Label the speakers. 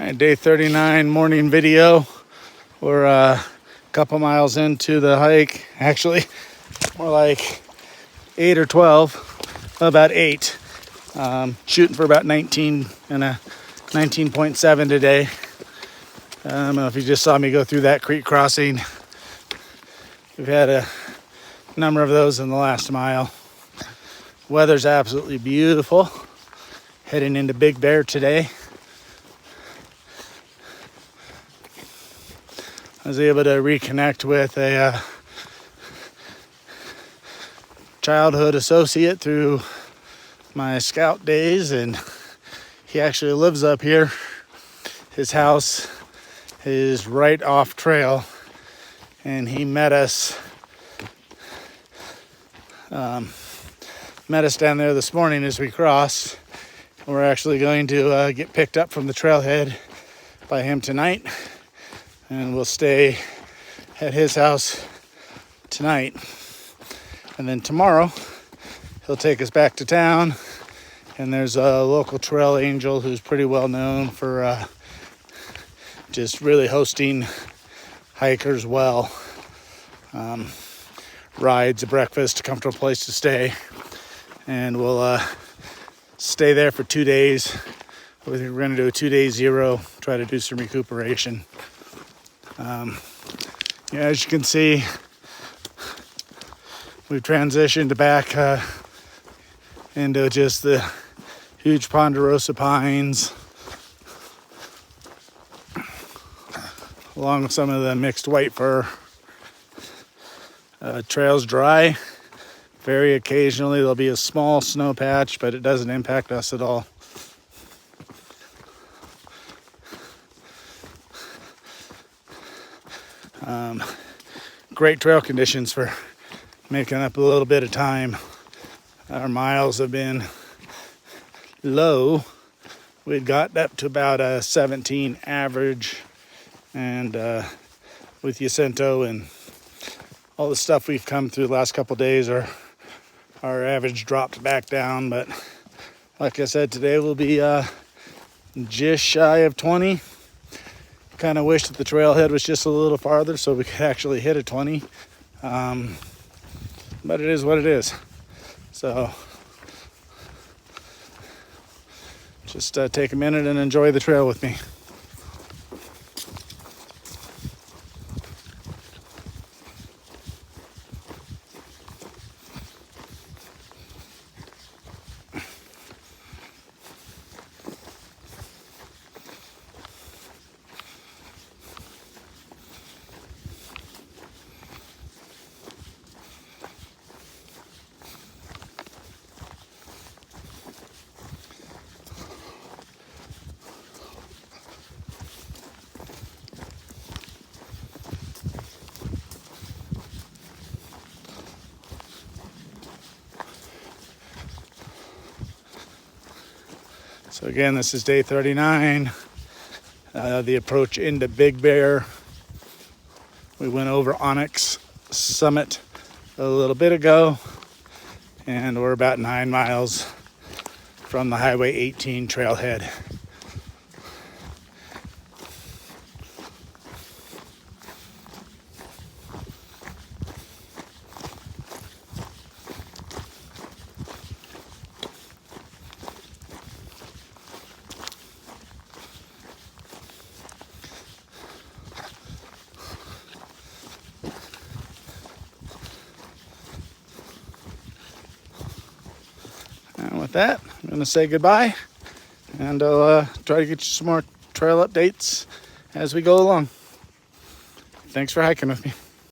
Speaker 1: Alright, day 39 morning video. We're a couple miles into the hike. Actually, more like 8 or 12. About 8. Shooting for about 19 and a 19.7 today. I don't know if you just saw me go through that creek crossing. We've had a number of those in the last mile. Weather's absolutely beautiful. Heading into Big Bear today. I was able to reconnect with a childhood associate through my scout days, and he actually lives up here. His house is right off trail, and he met us down there this morning as we crossed. We're actually going to get picked up from the trailhead by him tonight, and we'll stay at his house tonight. And then tomorrow, he'll take us back to town. And there's a local trail angel who's pretty well known for just really hosting hikers well. Rides, a breakfast, a comfortable place to stay. And we'll stay there for 2 days. We're going to do a 2-day zero, try to do some recuperation. As you can see, we've transitioned back into just the huge ponderosa pines, along with some of the mixed white fir. Trail's dry. Very occasionally there'll be a small snow patch, but it doesn't impact us at all. Great trail conditions for making up a little bit of time. Our miles have been low. We'd got up to about a 17 average, and with Jacinto and all the stuff we've come through the last couple of days, our average dropped back down. But like I said, today will be just shy of 20. Kind of wish that the trailhead was just a little farther so we could actually hit a 20. But it is what it is. So just take a minute and enjoy the trail with me. So again, this is day 39, the approach into Big Bear. We went over Onyx Summit a little bit ago, and we're about 9 miles from the Highway 18 trailhead. And with that, I'm going to say goodbye, and I'll try to get you some more trail updates as we go along. Thanks for hiking with me.